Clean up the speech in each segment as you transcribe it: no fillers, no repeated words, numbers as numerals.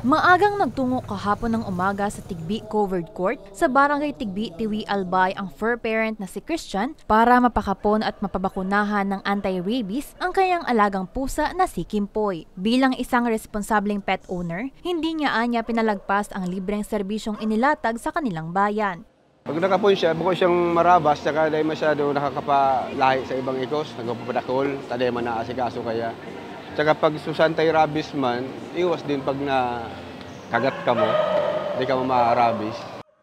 Maagang nagtungo kahapon ng umaga sa Tigbi Covered Court sa Barangay Tigbi, Tiwi, Albay ang fur parent na si Christian para mapakapon at mapabakunahan ng anti-rabies ang kanyang alagang pusa na si Kimpoy. Bilang isang responsableng pet owner, hindi niya pinalagpas ang libreng serbisyong inilatag sa kanilang bayan. Pag nakapon siya, bukod siyang marabas, saka dahil masyado nakakapalahi sa ibang ikos, nagpapadakol, taday man naasikaso kaya. Tsaka pag susantay rabies man, iwas din pag kagat ka mo, hindi ka ma-rabies.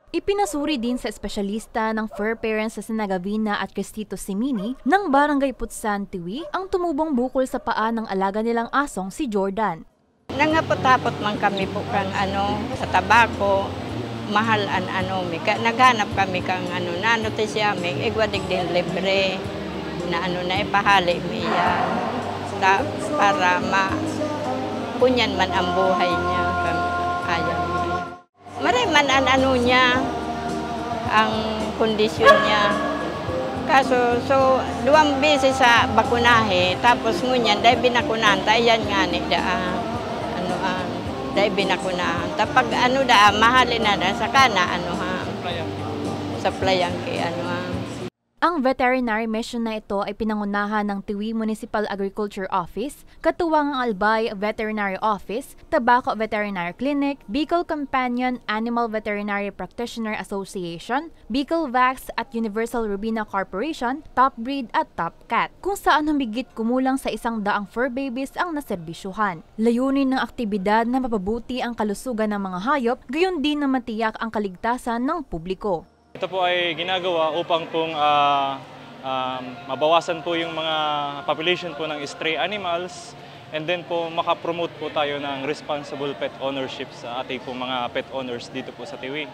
Ipinasuri din sa espesyalista ng fur parents sa Sinagavina at Cristito Simini ng Barangay Putsan, Tiwi ang tumubong bukol sa paa ng alaga nilang asong si Jordan. Nangapot-tapot man kami po kang sa tabako, mahal naghanap kami kang nanotis yamin, igwadig din libre na na ipahali miya. Para mapunyan man ang buhay niya, ayaw niya. Maray man niya, ang kondisyon niya. Kaso, so 2 beses sa bakunahe, tapos ngunyan, dahil binakunahan, tayo nga ni dahil binakunahan. Tapag mahalin na, saka na, supplyan kay Ang veterinary mission na ito ay pinangunahan ng Tiwi Municipal Agriculture Office, katuwang ang Albay Veterinary Office, Tabaco Veterinary Clinic, Bicol Companion Animal Veterinary Practitioner Association, Bicol Vax at Universal Rubina Corporation, Top Breed at Top Cat, kung saan humigit kumulang sa 100 fur babies ang naserbisyuhan. Layunin ng aktibidad na mapabuti ang kalusugan ng mga hayop, gayon din na matiyak ang kaligtasan ng publiko. Ito po ay ginagawa upang mabawasan po yung mga population po ng stray animals, and then po makapromote po tayo ng responsible pet ownership sa ating po mga pet owners dito po sa Tiwi.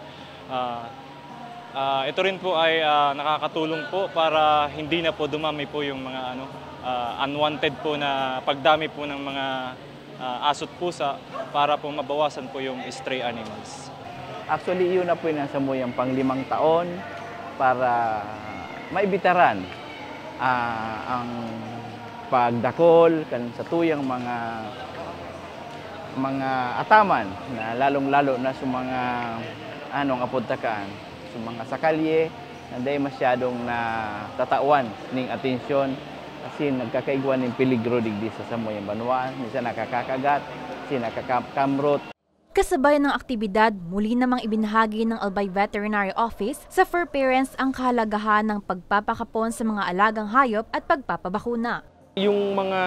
Ito rin po ay nakakatulong po para hindi na po dumami po yung mga unwanted po na pagdami po ng mga aso't pusa para po mabawasan po yung stray animals. Actually, yun na po nasa muyang pang 5 taon para maibitaran ang pagdakol sa tuyang mga ataman na lalong-lalo na sa mga apuntakaan, sa mga sakalye na dahil masyadong natatawan ng atensyon kasi nagkakaigwan ng peligro digdi sa samuyang banwaan, minsan nakakakagat, nakakakamrot. Kasabay ng aktibidad, muli namang ibinahagi ng Albay Veterinary Office sa fur parents ang kahalagahan ng pagpapakapon sa mga alagang hayop at pagpapabakuna. Yung mga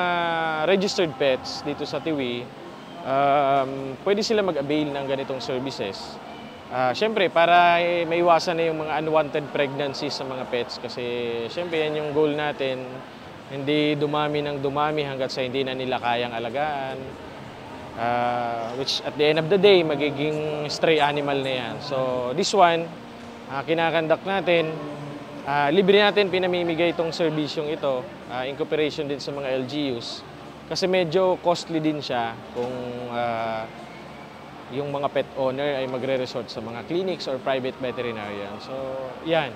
registered pets dito sa Tiwi, pwede sila mag-avail ng ganitong services. Siyempre, para maiwasan na yung mga unwanted pregnancies sa mga pets kasi siyempre yan yung goal natin, hindi dumami ng dumami hanggat sa hindi na nila kayang alagaan. Which at the end of the day, magiging stray animal na yan. So this one, kinakandak natin, libre natin pinamimigay itong serbisyong ito in cooperation din sa mga LGUs. Kasi medyo costly din siya kung yung mga pet owner ay magre-resort sa mga clinics or private veterinarian. So yan,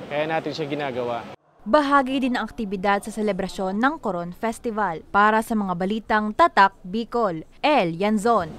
kaya natin siya ginagawa. Bahagi din ang aktibidad sa selebrasyon ng Coron Festival. Para sa mga balitang Tatak Bicol, El Yanzon.